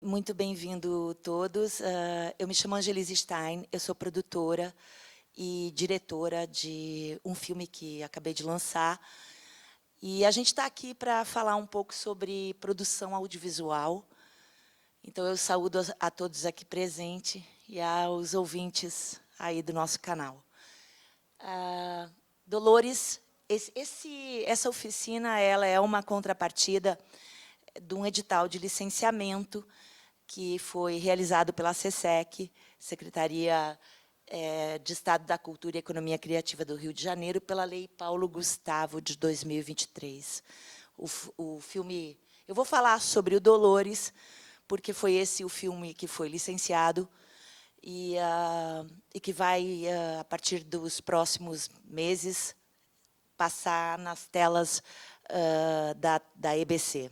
Muito bem-vindo todos. Eu me chamo Angelise Stein, eu sou produtora e diretora de um filme que acabei de lançar. E a gente está aqui para falar um pouco sobre produção audiovisual. Então, eu saúdo a todos aqui presentes e aos ouvintes aí do nosso canal. Dolores, essa oficina ela é uma contrapartida de um edital de licenciamento que foi realizado pela SESEC, Secretaria de Estado da Cultura e Economia Criativa do Rio de Janeiro, pela Lei Paulo Gustavo, de 2023. O filme... Eu vou falar sobre o Dolores, porque foi esse o filme que foi licenciado e que vai, a partir dos próximos meses, passar nas telas da EBC.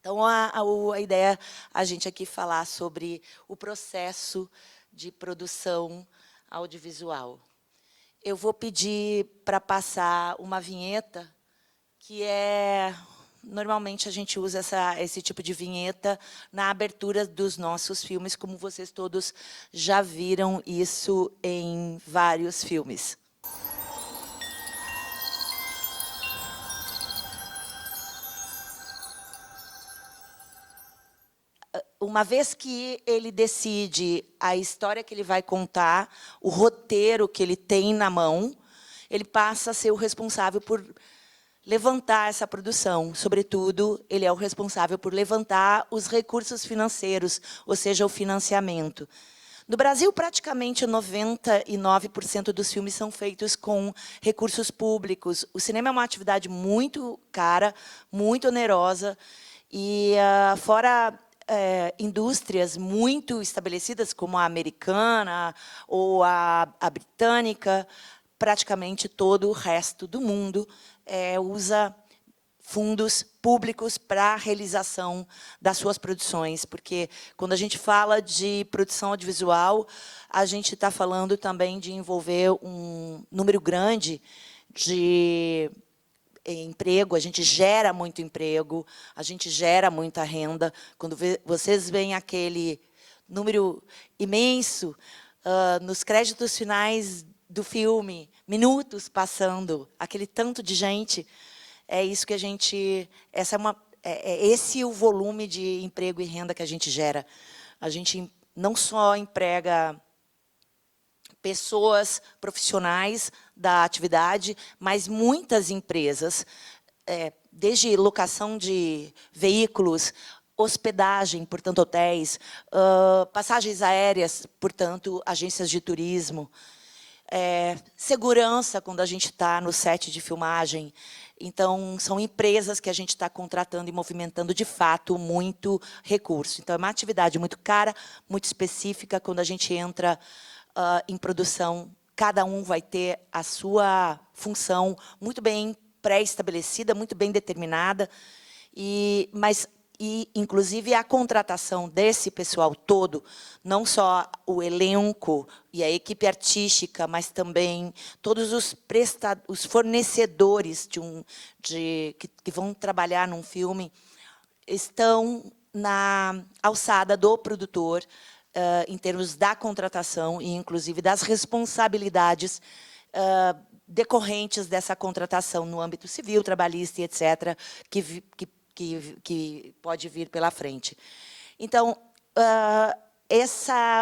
Então, a ideia é a gente aqui falar sobre o processo de produção audiovisual. Eu vou pedir para passar uma vinheta, que é... Normalmente, a gente usa esse tipo de vinheta na abertura dos nossos filmes, como vocês todos já viram isso em vários filmes. Uma vez que ele decide a história que ele vai contar, o roteiro que ele tem na mão, ele passa a ser o responsável por levantar essa produção. Sobretudo, ele é o responsável por levantar os recursos financeiros, ou seja, o financiamento. No Brasil, praticamente 99% dos filmes são feitos com recursos públicos. O cinema é uma atividade muito cara, muito onerosa, e fora indústrias muito estabelecidas, como a americana ou a britânica, praticamente todo o resto do mundo usa fundos públicos para a realização das suas produções, porque, quando a gente fala de produção audiovisual, a gente está falando também de envolver um número grande de emprego, a gente gera muito emprego, a gente gera muita renda. Quando vocês veem aquele número imenso nos créditos finais do filme, minutos passando, aquele tanto de gente, é isso que a gente... esse o volume de emprego e renda que a gente gera. A gente não só emprega pessoas profissionais da atividade, mas muitas empresas, desde locação de veículos, hospedagem, portanto, hotéis, passagens aéreas, portanto, agências de turismo, segurança, quando a gente está no set de filmagem. Então, são empresas que a gente está contratando e movimentando, de fato, muito recurso. Então, é uma atividade muito cara, muito específica. Quando a gente entra em produção, cada um vai ter a sua função muito bem pré-estabelecida, muito bem determinada, mas, inclusive, a contratação desse pessoal todo, não só o elenco e a equipe artística, mas também todos os fornecedores que vão trabalhar num filme, estão na alçada do produtor, em termos da contratação e, inclusive, das responsabilidades decorrentes dessa contratação no âmbito civil, trabalhista e etc., que pode vir pela frente. Então,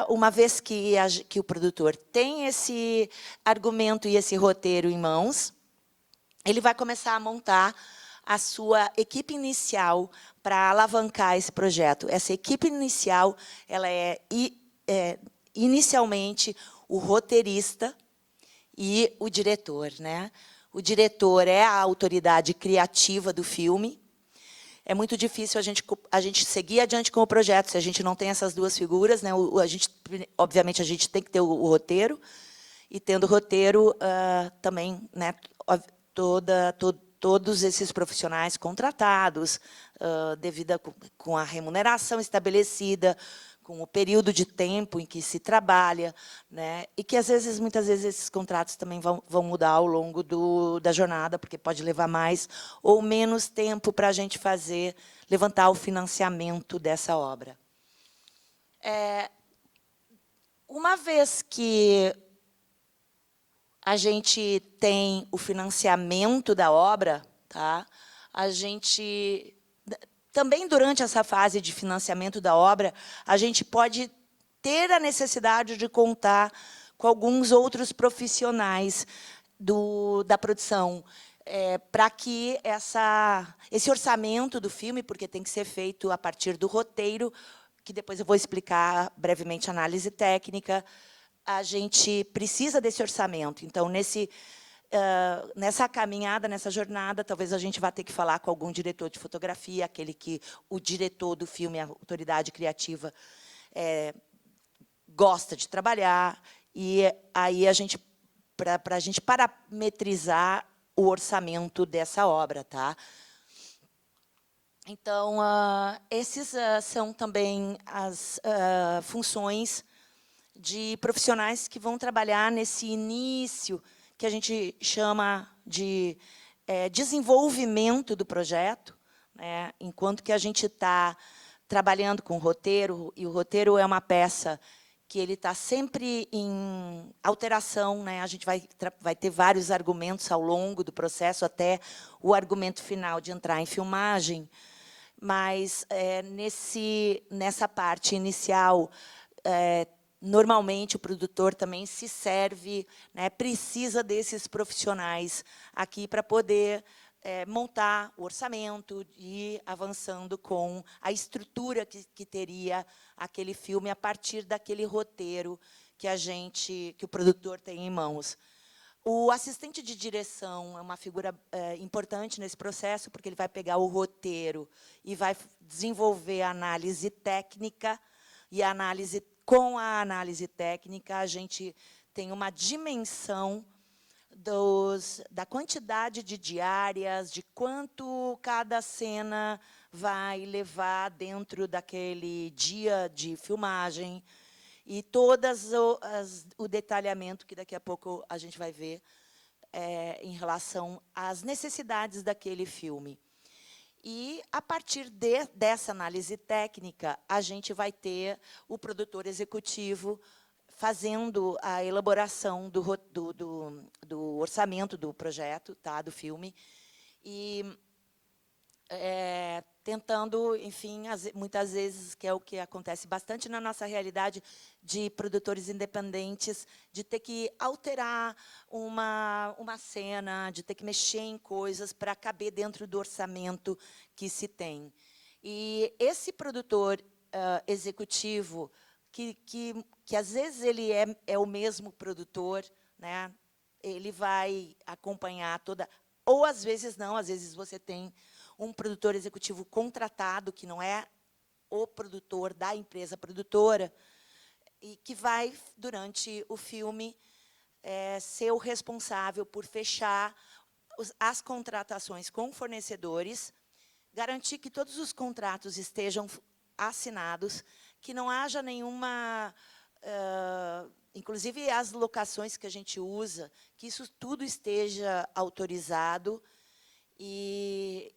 uma vez que o produtor tem esse argumento e esse roteiro em mãos, ele vai começar a montar a sua equipe inicial para alavancar esse projeto. Essa equipe inicial, ela é inicialmente o roteirista e o diretor, né? O diretor é a autoridade criativa do filme. É muito difícil a gente seguir adiante com o projeto se a gente não tem essas duas figuras, né? Obviamente, a gente tem que ter o roteiro, e, tendo o roteiro, também, né, todos esses profissionais contratados, com a remuneração estabelecida, com o período de tempo em que se trabalha, né? E que, muitas vezes, esses contratos também vão mudar ao longo da jornada, porque pode levar mais ou menos tempo para a gente levantar o financiamento dessa obra. Uma vez que a gente tem o financiamento da obra, tá? A gente, também durante essa fase de financiamento da obra, a gente pode ter a necessidade de contar com alguns outros profissionais da produção, para que esse orçamento do filme, porque tem que ser feito a partir do roteiro, que depois eu vou explicar brevemente a análise técnica, a gente precisa desse orçamento. Então, nessa caminhada, nessa jornada, talvez a gente vá ter que falar com algum diretor de fotografia, o diretor do filme, a autoridade criativa, gosta de trabalhar, e aí para a gente parametrizar o orçamento dessa obra, tá? Então, esses são também as funções de profissionais que vão trabalhar nesse início, que a gente chama de desenvolvimento do projeto, né? Enquanto que a gente está trabalhando com o roteiro, e o roteiro é uma peça que ele está sempre em alteração, né? A gente vai ter vários argumentos ao longo do processo, até o argumento final de entrar em filmagem, mas nessa parte inicial, normalmente o produtor também se serve, né, precisa desses profissionais aqui para poder montar o orçamento e ir avançando com a estrutura que teria aquele filme a partir daquele roteiro que o produtor tem em mãos. O assistente de direção é uma figura importante nesse processo, porque ele vai pegar o roteiro e vai desenvolver a análise técnica, e com a análise técnica, a gente tem uma dimensão da quantidade de diárias, de quanto cada cena vai levar dentro daquele dia de filmagem, e o detalhamento que daqui a pouco a gente vai ver em relação às necessidades daquele filme. E, a partir dessa análise técnica, a gente vai ter o produtor executivo fazendo a elaboração do orçamento do projeto, tá, do filme, e tentando, enfim, muitas vezes, que é o que acontece bastante na nossa realidade de produtores independentes, de ter que alterar uma cena, de ter que mexer em coisas para caber dentro do orçamento que se tem. E esse produtor executivo, que às vezes ele é o mesmo produtor, né? Ele vai acompanhar ou às vezes não, às vezes você tem um produtor executivo contratado, que não é o produtor da empresa produtora, e que vai, durante o filme, ser o responsável por fechar as contratações com fornecedores, garantir que todos os contratos estejam assinados, que não haja nenhuma... inclusive, as locações que a gente usa, que isso tudo esteja autorizado, e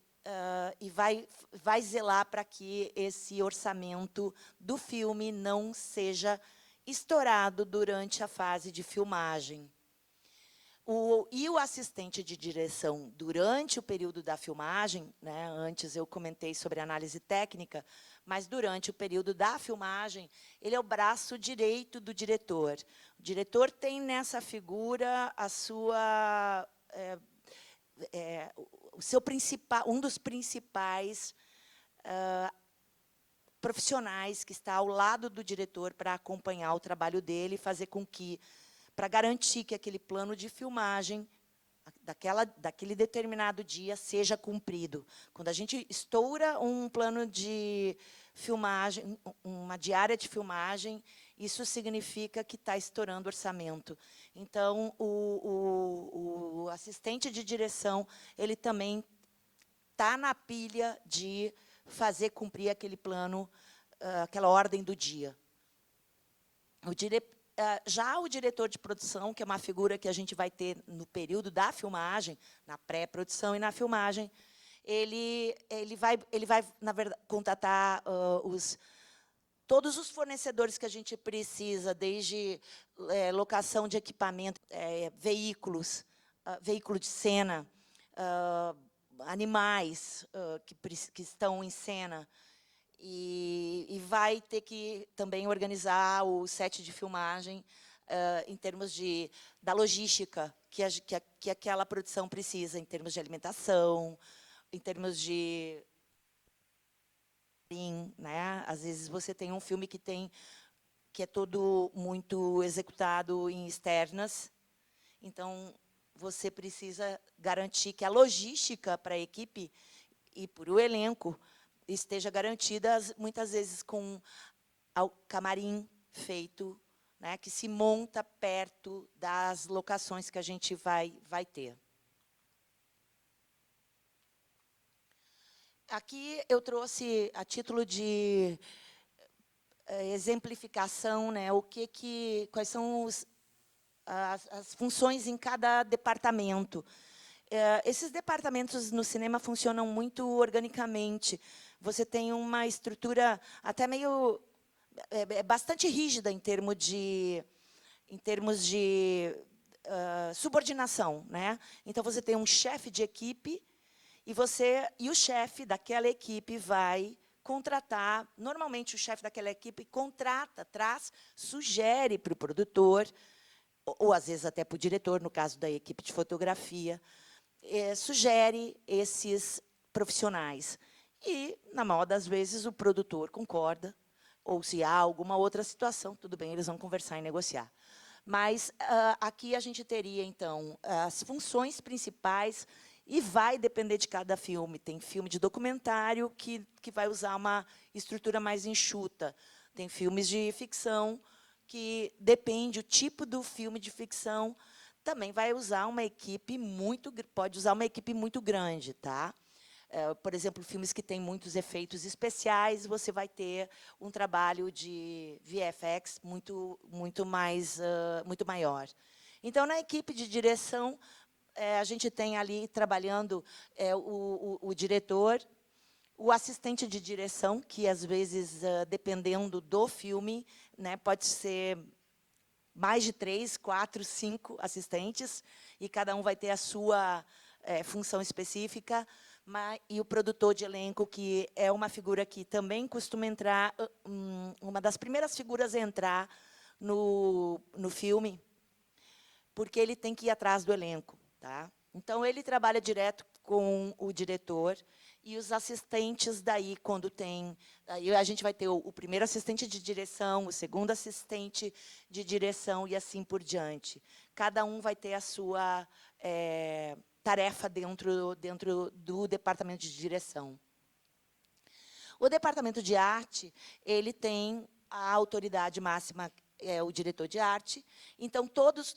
vai zelar para que esse orçamento do filme não seja estourado durante a fase de filmagem. E o assistente de direção, durante o período da filmagem, né, antes eu comentei sobre análise técnica, mas durante o período da filmagem, ele é o braço direito do diretor. O diretor tem nessa figura um dos principais profissionais que está ao lado do diretor para acompanhar o trabalho dele e fazer com que, para garantir que aquele plano de filmagem daquele determinado dia seja cumprido. Quando a gente estoura um plano de filmagem, uma diária de filmagem, isso significa que está estourando orçamento. Então, o assistente de direção, ele também está na pilha de fazer cumprir aquele plano, aquela ordem do dia. Já o diretor de produção, que é uma figura que a gente vai ter no período da filmagem, na pré-produção e na filmagem, ele vai, na verdade, contatar todos os fornecedores que a gente precisa, desde locação de equipamento, veículos, veículo de cena, animais que estão em cena, e vai ter que também organizar o set de filmagem em termos da logística que aquela produção precisa, em termos de alimentação, em termos de... né? Às vezes você tem um filme que é todo muito executado em externas, então você precisa garantir que a logística para a equipe e para o elenco esteja garantida, muitas vezes com o camarim feito, né, que se monta perto das locações que a gente vai ter. Aqui eu trouxe, a título de exemplificação, né, quais são as funções em cada departamento. Esses departamentos no cinema funcionam muito organicamente. Você tem uma estrutura até meio bastante rígida em termos de subordinação, né? Então você tem um chefe de equipe e o chefe daquela equipe vai contratar. Normalmente o chefe daquela equipe contrata, sugere para o produtor, ou às vezes até para o diretor, no caso da equipe de fotografia, sugere esses profissionais. E, na maior das vezes, o produtor concorda, ou se há alguma outra situação, tudo bem, eles vão conversar e negociar. Mas aqui a gente teria, então, as funções principais, e vai depender de cada filme. Tem filme de documentário que vai usar uma estrutura mais enxuta. Tem filmes de ficção que depende o tipo do filme de ficção, também vai usar uma equipe pode usar uma equipe muito grande, tá? Por exemplo, filmes que têm muitos efeitos especiais, você vai ter um trabalho de VFX muito maior. Então, na equipe de direção, a gente tem ali trabalhando o diretor, o assistente de direção, que, às vezes, dependendo do filme, né, pode ser mais de 3, 4, 5 assistentes, e cada um vai ter a sua função específica, e o produtor de elenco, que é uma figura que também costuma entrar, uma das primeiras figuras a entrar no filme, porque ele tem que ir atrás do elenco. Tá? Então, ele trabalha direto com o diretor, e os assistentes, daí, quando tem... Aí a gente vai ter o primeiro assistente de direção, o segundo assistente de direção, e assim por diante. Cada um vai ter a sua tarefa dentro do departamento de direção. O departamento de arte, ele tem a autoridade máxima, o diretor de arte. Então, todos,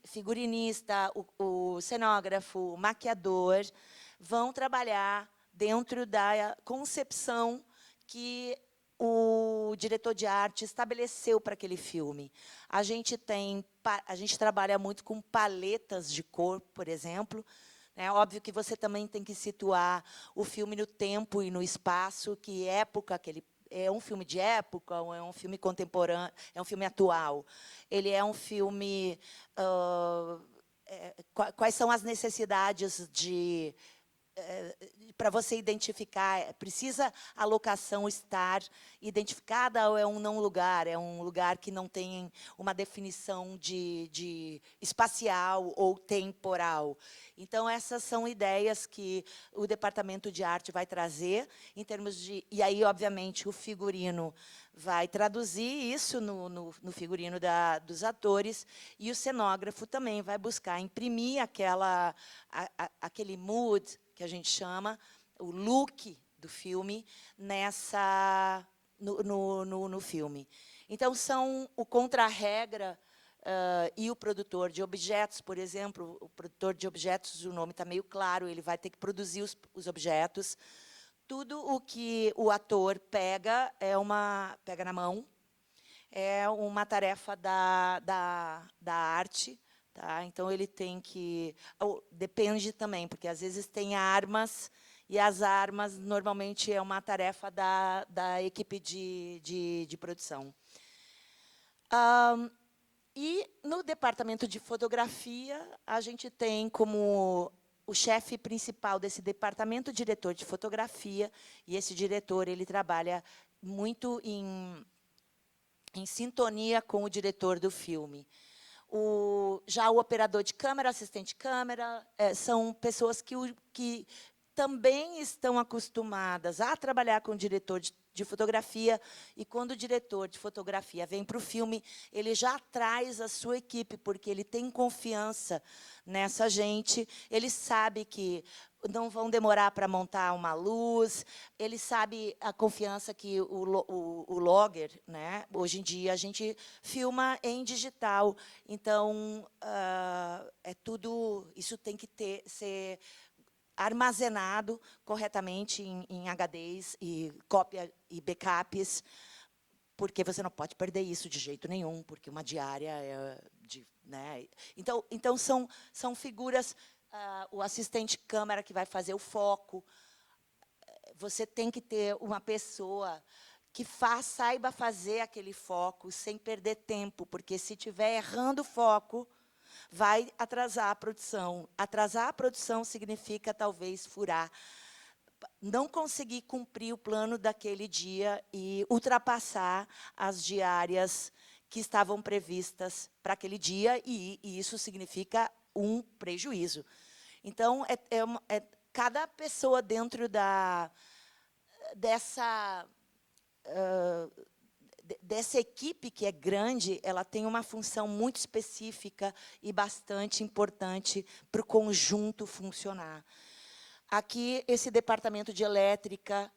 figurinista, o cenógrafo, o maquiador, vão trabalhar dentro da concepção que o diretor de arte estabeleceu para aquele filme. A gente trabalha muito com paletas de cor, por exemplo. É óbvio que você também tem que situar o filme no tempo e no espaço, que época que ele é um filme de época ou é um filme contemporâneo, é um filme atual. Ele é um filme... quais são as necessidades para você identificar? Precisa a locação estar identificada, ou é um não lugar? É um lugar que não tem uma definição de espacial ou temporal? Então, essas são ideias que o departamento de arte vai trazer, em termos de... E aí, obviamente, o figurino vai traduzir isso no figurino dos atores, e o cenógrafo também vai buscar imprimir aquele mood, que a gente chama, o look do filme, no filme. Então, são o contra-regra e o produtor de objetos, por exemplo. O produtor de objetos, o nome está meio claro, ele vai ter que produzir os objetos. Tudo o que o ator pega na mão, é uma tarefa da arte, tá? Então, ele tem que... Depende também, porque, às vezes, tem armas, e as armas, normalmente, é uma tarefa da equipe de produção. E, no departamento de fotografia, a gente tem como o chefe principal desse departamento o diretor de fotografia, e esse diretor ele trabalha muito em sintonia com o diretor do filme. Já o operador de câmera, assistente de câmera, são pessoas que também estão acostumadas a trabalhar com o diretor de fotografia, e quando o diretor de fotografia vem para o filme, ele já traz a sua equipe, porque ele tem confiança nessa gente, ele sabe que não vão demorar para montar uma luz, ele sabe a confiança que o logger, né? Hoje em dia, a gente filma em digital, então, é tudo, isso tem que ser armazenado corretamente em HDs e cópia e backups, porque você não pode perder isso de jeito nenhum, porque uma diária é né? Então são figuras, o assistente de câmera que vai fazer o foco. Você tem que ter uma pessoa que saiba fazer aquele foco sem perder tempo, porque, se estiver errando o foco, vai atrasar a produção. Atrasar a produção significa, talvez, furar, não conseguir cumprir o plano daquele dia e ultrapassar as diárias que estavam previstas para aquele dia, e isso significa um prejuízo. Então, cada pessoa dentro dessa equipe, que é grande, ela tem uma função muito específica e bastante importante para o conjunto funcionar. Aqui, esse departamento de elétrica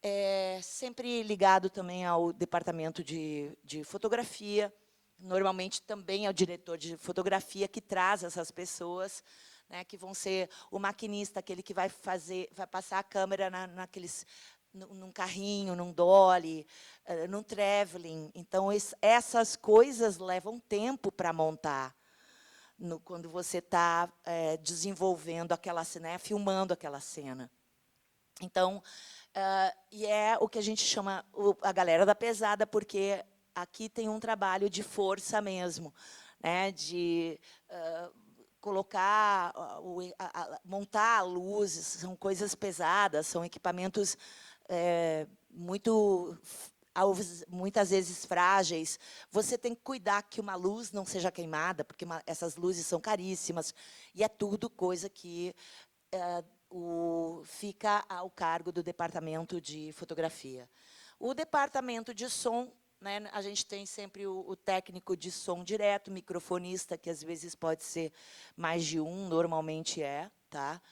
é sempre ligado também ao departamento de fotografia. Normalmente, também é o diretor de fotografia que traz essas pessoas, né, que vão ser o maquinista, aquele que vai passar a câmera num carrinho, num dolly, num traveling. Então, essas coisas levam tempo para montar, quando você está desenvolvendo aquela cena, né, filmando aquela cena. Então, e é o que a gente chama a galera da pesada, porque aqui tem um trabalho de força mesmo, né, de colocar, montar a luz, são coisas pesadas, são equipamentos muitas vezes frágeis. Você tem que cuidar que uma luz não seja queimada, porque essas luzes são caríssimas, e é tudo coisa que fica ao cargo do departamento de fotografia. O departamento de som, né, a gente tem sempre o técnico de som direto, microfonista, que às vezes pode ser mais de um, normalmente é, tá?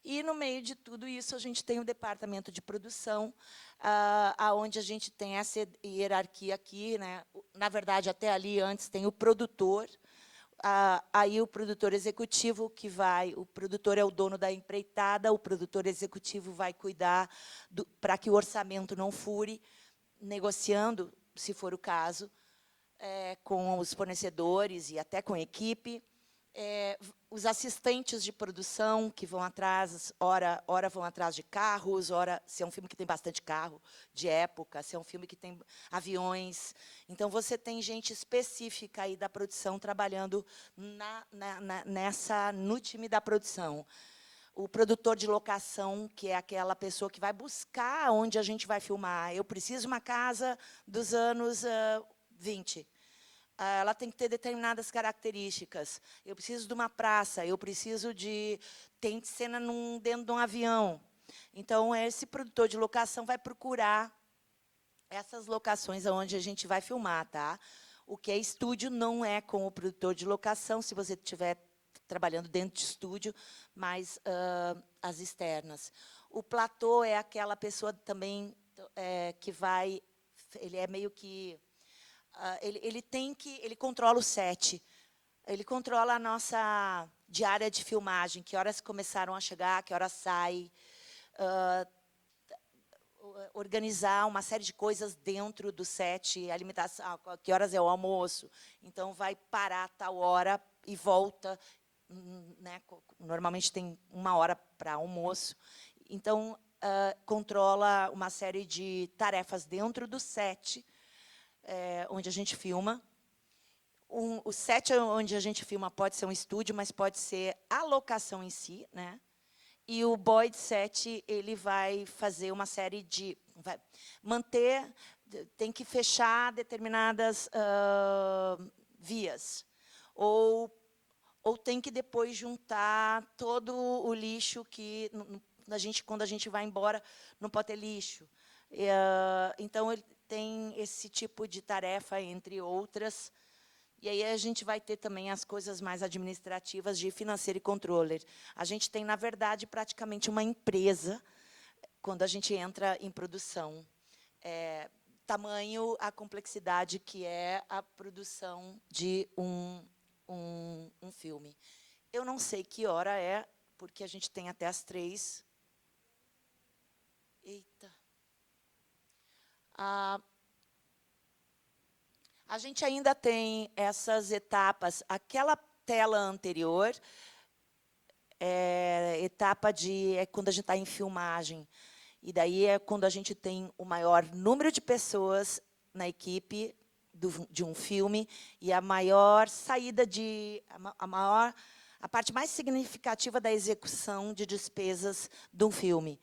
E, no meio de tudo isso, a gente tem o departamento de produção, onde a gente tem essa hierarquia aqui, né? Na verdade, até ali, antes, tem o produtor. Aí, o produtor executivo, o produtor é o dono da empreitada, o produtor executivo vai cuidar para que o orçamento não fure, negociando, se for o caso, com os fornecedores e até com a equipe. Os assistentes de produção, que vão atrás, ora vão atrás de carros, ora, se é um filme que tem bastante carro, de época, se é um filme que tem aviões. Então, você tem gente específica aí da produção trabalhando no time da produção. O produtor de locação, que é aquela pessoa que vai buscar onde a gente vai filmar. Eu preciso de uma casa dos anos 20. Ela tem que ter determinadas características. Eu preciso de uma praça, eu preciso tem cena dentro de um avião. Então, esse produtor de locação vai procurar essas locações onde a gente vai filmar, tá? O que é estúdio não é com o produtor de locação, se você estiver trabalhando dentro de estúdio, mas as externas. O platô é aquela pessoa também que vai... Ele é meio que... ele controla o set, ele controla a nossa diária de filmagem, que horas começaram a chegar, que horas sai. organizar uma série de coisas dentro do set, alimentação, que horas é o almoço, então vai parar tal hora e volta, né? Normalmente tem 1 hora para almoço, então controla uma série de tarefas dentro do set, onde a gente filma. O set onde a gente filma pode ser um estúdio, mas pode ser a locação em si, né? E o Boyd Set, ele vai fazer uma série de... vai manter, tem que fechar determinadas vias. Ou tem que depois juntar todo o lixo que quando a gente vai embora, não pode ter lixo. Então, ele tem esse tipo de tarefa, entre outras. E aí a gente vai ter também as coisas mais administrativas de financeiro e controller. A gente tem, na verdade, praticamente uma empresa quando a gente entra em produção. Tamanho a complexidade que é a produção de um filme. Eu não sei que hora é, porque a gente tem até as 3. Eita. A gente ainda tem essas etapas. Aquela tela anterior etapa é quando a gente está em filmagem. E daí é quando a gente tem o maior número de pessoas na equipe de um filme e a maior saída a parte mais significativa da execução de despesas de um filme.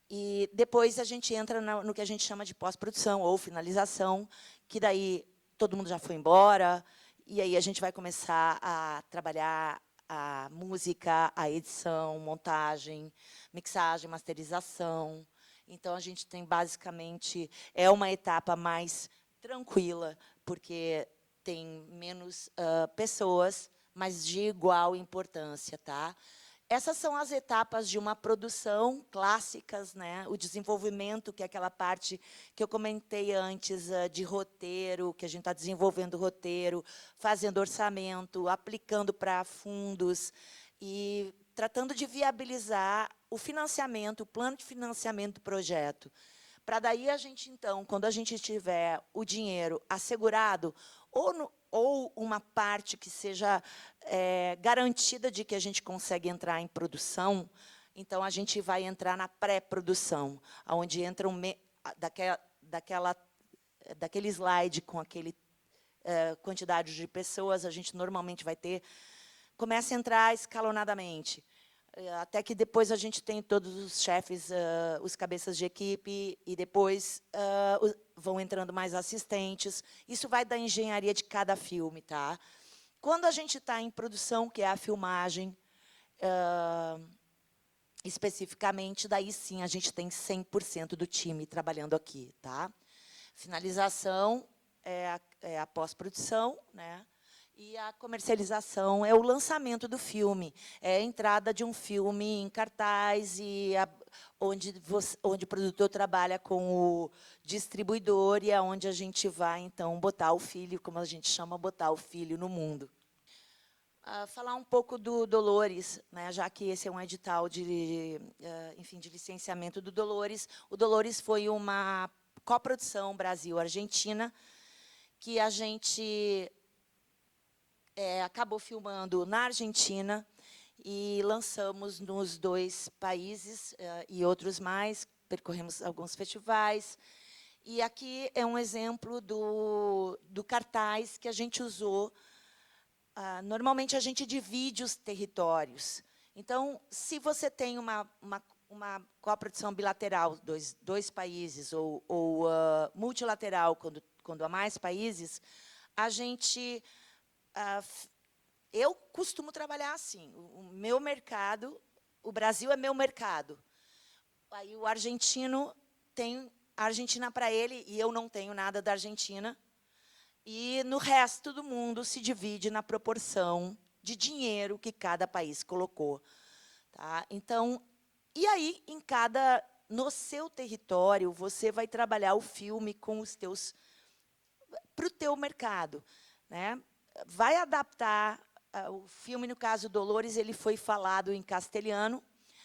E depois a gente entra no que a gente chama de pós-produção ou finalização, que daí todo mundo já foi embora, e aí a gente vai começar a trabalhar a música, a edição, montagem, mixagem, masterização. Então, a gente tem, basicamente, uma etapa mais tranquila, porque tem menos pessoas, mas de igual importância. Tá? Essas são as etapas de uma produção clássicas, né? O desenvolvimento, que é aquela parte que eu comentei antes, de roteiro, que a gente está desenvolvendo o roteiro, fazendo orçamento, aplicando para fundos e tratando de viabilizar o financiamento, o plano de financiamento do projeto. Para daí a gente, então, quando a gente tiver o dinheiro assegurado, ou uma parte que seja garantida de que a gente consegue entrar em produção, então a gente vai entrar na pré-produção, onde entra daquele slide com aquele quantidade de pessoas, a gente normalmente vai ter, começa a entrar escalonadamente. Até que depois a gente tem todos os chefes, os cabeças de equipe, e depois vão entrando mais assistentes. Isso vai da engenharia de cada filme. Tá? Quando a gente está em produção, que é a filmagem, especificamente, daí sim a gente tem 100% do time trabalhando aqui. Tá? Finalização é a pós-produção, né? E a comercialização é o lançamento do filme, é a entrada de um filme em cartaz, onde o produtor trabalha com o distribuidor e é onde a gente vai, então, botar o filho, como a gente chama, botar o filho no mundo. Falar um pouco do Dolores, né, já que esse é um edital enfim, de licenciamento do Dolores. O Dolores foi uma coprodução Brasil-Argentina, que a gente acabou filmando na Argentina e lançamos nos 2 países e outros mais, percorremos alguns festivais. E aqui é um exemplo do cartaz que a gente usou. Normalmente, a gente divide os territórios. Então, se você tem uma coprodução bilateral, dois países, ou multilateral, quando há mais países, a gente... eu costumo trabalhar assim. O meu mercado, o Brasil é meu mercado. Aí o argentino tem a Argentina para ele, e eu não tenho nada da Argentina. E, no resto do mundo, se divide na proporção de dinheiro que cada país colocou. Tá? Então, e aí, no seu território, você vai trabalhar o filme com os teus... para o teu mercado. Né? Vai adaptar o filme, no caso Dolores, ele foi falado em castelhano.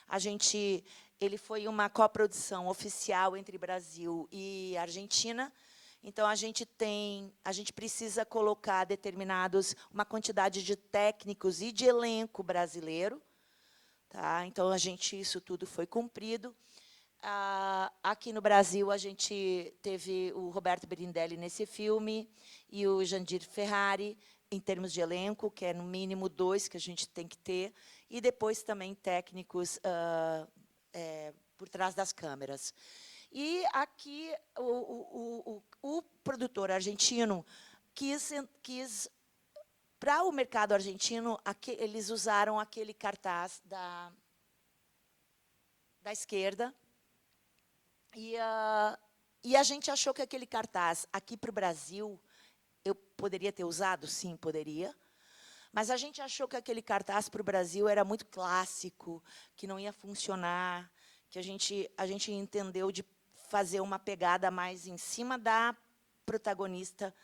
A gente ele foi uma coprodução oficial entre Brasil e Argentina. Então, a gente precisa colocar uma quantidade de técnicos e de elenco brasileiro. Tá? Então, isso tudo foi cumprido. Aqui no Brasil, a gente teve o Roberto Berindelli nesse filme e o Jandir Ferrari, em termos de elenco, que é, no mínimo, 2 que a gente tem que ter, e depois também técnicos por trás das câmeras. E aqui o produtor argentino quis para o mercado argentino, eles usaram aquele cartaz da esquerda, e a gente achou que aquele cartaz, aqui para o Brasil, eu poderia ter usado? Sim, poderia. Mas a gente achou que aquele cartaz para o Brasil era muito clássico, que não ia funcionar, que a gente entendeu de fazer uma pegada mais em cima da protagonista,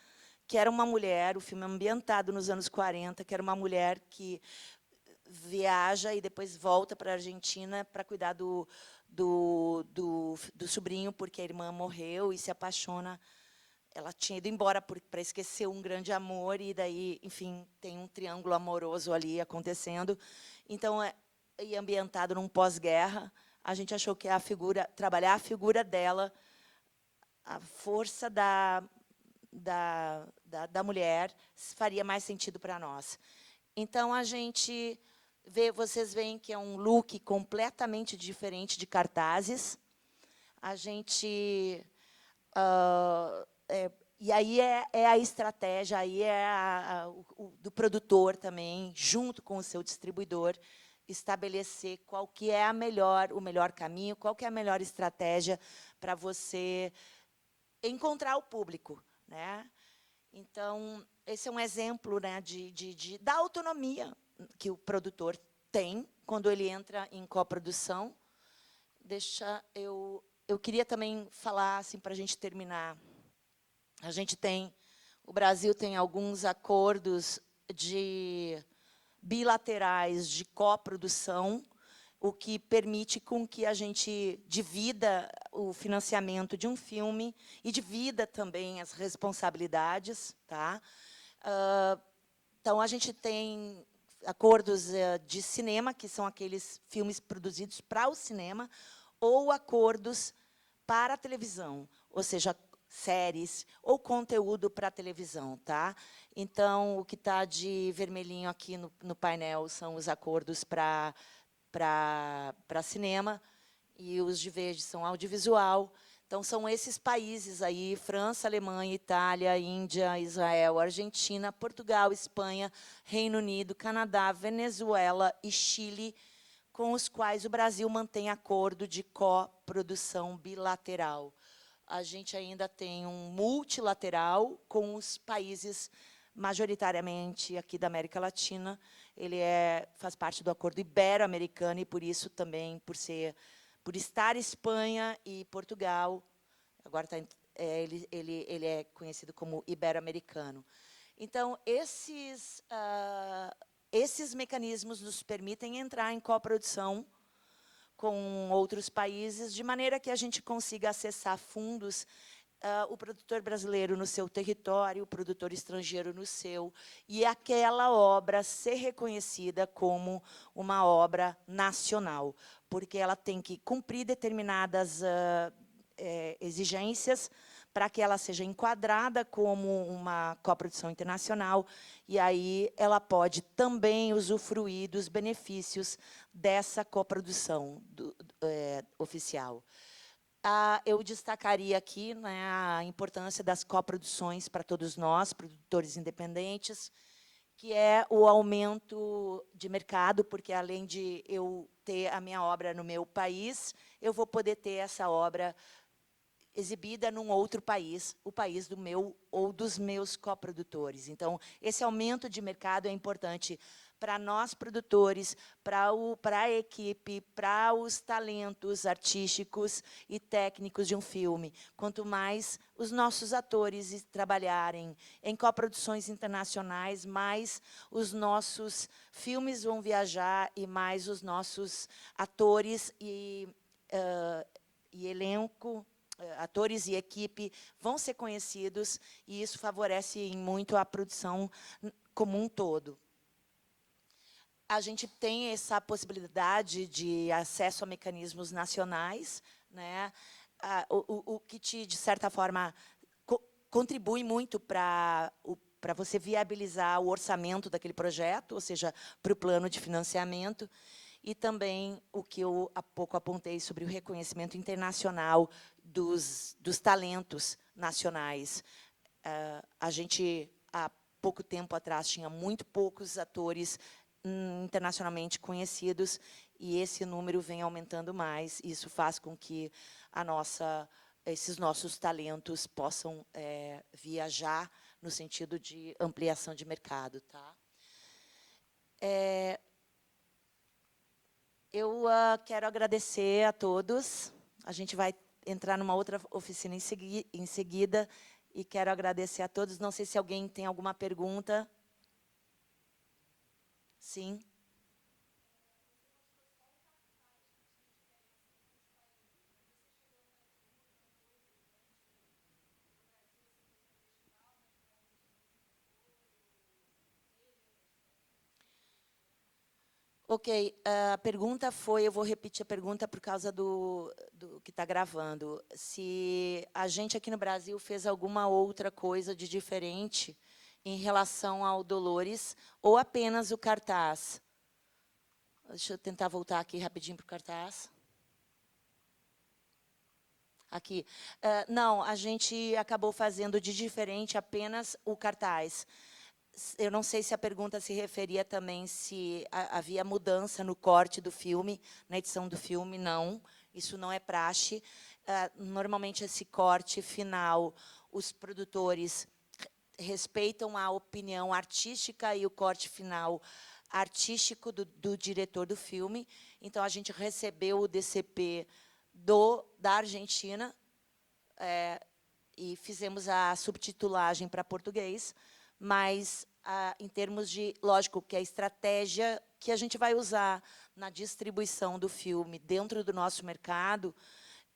que era uma mulher, o filme é ambientado nos anos 40, que era uma mulher que viaja e depois volta para a Argentina para cuidar do sobrinho, porque a irmã morreu, e se apaixona. Ela tinha ido embora para esquecer um grande amor, e daí, enfim, tem um triângulo amoroso ali acontecendo. Então, e ambientado num pós-guerra, a gente achou que trabalhar a figura dela, a força da mulher, faria mais sentido para nós. Então, vocês veem que é um look completamente diferente de cartazes. E aí é a estratégia, aí do produtor também, junto com o seu distribuidor, estabelecer qual que é o melhor caminho, qual que é a melhor estratégia para você encontrar o público, né? Então, esse é um exemplo, né, da autonomia que o produtor tem quando ele entra em coprodução. Eu queria também falar, assim, para a gente terminar. O Brasil tem alguns acordos bilaterais de coprodução, o que permite com que a gente divida o financiamento de um filme e divida também as responsabilidades. Tá? Então, a gente tem acordos de cinema, que são aqueles filmes produzidos para o cinema, ou acordos para a televisão, ou seja, séries ou conteúdo para a televisão. Tá? Então, o que está de vermelhinho aqui no painel são os acordos para cinema, e os de verde são audiovisual. Então, são esses países aí, França, Alemanha, Itália, Índia, Israel, Argentina, Portugal, Espanha, Reino Unido, Canadá, Venezuela e Chile, com os quais o Brasil mantém acordo de coprodução bilateral. A gente ainda tem um multilateral com os países, majoritariamente aqui da América Latina. Ele faz parte do acordo ibero-americano, e, por isso, também, por estar Espanha e Portugal, agora ele é conhecido como ibero-americano. Então, esses mecanismos nos permitem entrar em coprodução com outros países, de maneira que a gente consiga acessar fundos, o produtor brasileiro no seu território, o produtor estrangeiro no seu, e aquela obra ser reconhecida como uma obra nacional, porque ela tem que cumprir determinadas exigências para que ela seja enquadrada como uma coprodução internacional, e aí ela pode também usufruir dos benefícios dessa coprodução oficial. Eu destacaria aqui, né, a importância das coproduções para todos nós, produtores independentes, que é o aumento de mercado, porque, além de eu ter a minha obra no meu país, eu vou poder ter essa obra exibida num outro país, o país do meu ou dos meus coprodutores. Então, esse aumento de mercado é importante para nós, produtores, para a equipe, para os talentos artísticos e técnicos de um filme. Quanto mais os nossos atores trabalharem em coproduções internacionais, mais os nossos filmes vão viajar, e mais os nossos atores e elenco, atores e equipe vão ser conhecidos, e isso favorece muito a produção como um todo. A gente tem essa possibilidade de acesso a mecanismos nacionais, né? O que, de certa forma, contribui muito para você viabilizar o orçamento daquele projeto, ou seja, para o plano de financiamento, e também o que eu há pouco apontei sobre o reconhecimento internacional dos talentos nacionais. A gente, há pouco tempo atrás, tinha muito poucos atores internacionalmente conhecidos, e esse número vem aumentando mais. Isso faz com que esses nossos talentos possam viajar no sentido de ampliação de mercado. Tá? Eu quero agradecer a todos. A gente vai entrar numa outra oficina em seguida, e quero agradecer a todos. Não sei se alguém tem alguma pergunta. Sim. Ok, a pergunta foi, eu vou repetir a pergunta por causa do que está gravando. Se a gente aqui no Brasil fez alguma outra coisa de diferente em relação ao Dolores, ou apenas o cartaz. Deixa eu tentar voltar aqui rapidinho para o cartaz. Aqui. Não, a gente acabou fazendo de diferente apenas o cartaz. Eu não sei se a pergunta se referia também se havia mudança no corte do filme, na edição do filme. Não, isso não é praxe. Normalmente, esse corte final, os produtores respeitam a opinião artística e o corte final artístico do diretor do filme. Então, a gente recebeu o DCP da Argentina, e fizemos a subtitulagem para português, mas, em termos de, lógico, que a estratégia que a gente vai usar na distribuição do filme dentro do nosso mercado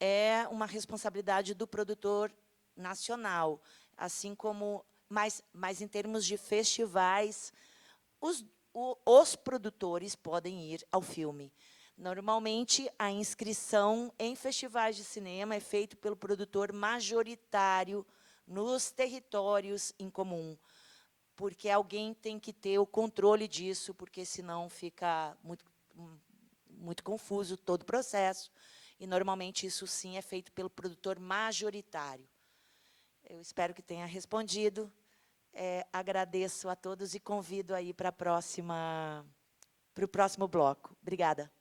é uma responsabilidade do produtor nacional, assim como, mas em termos de festivais, os produtores podem ir ao filme. Normalmente, a inscrição em festivais de cinema é feita pelo produtor majoritário nos territórios em comum, porque alguém tem que ter o controle disso, porque senão fica muito confuso todo o processo, e normalmente isso sim é feito pelo produtor majoritário. Eu espero que tenha respondido. Agradeço a todos e convido aí para o próximo bloco. Obrigada.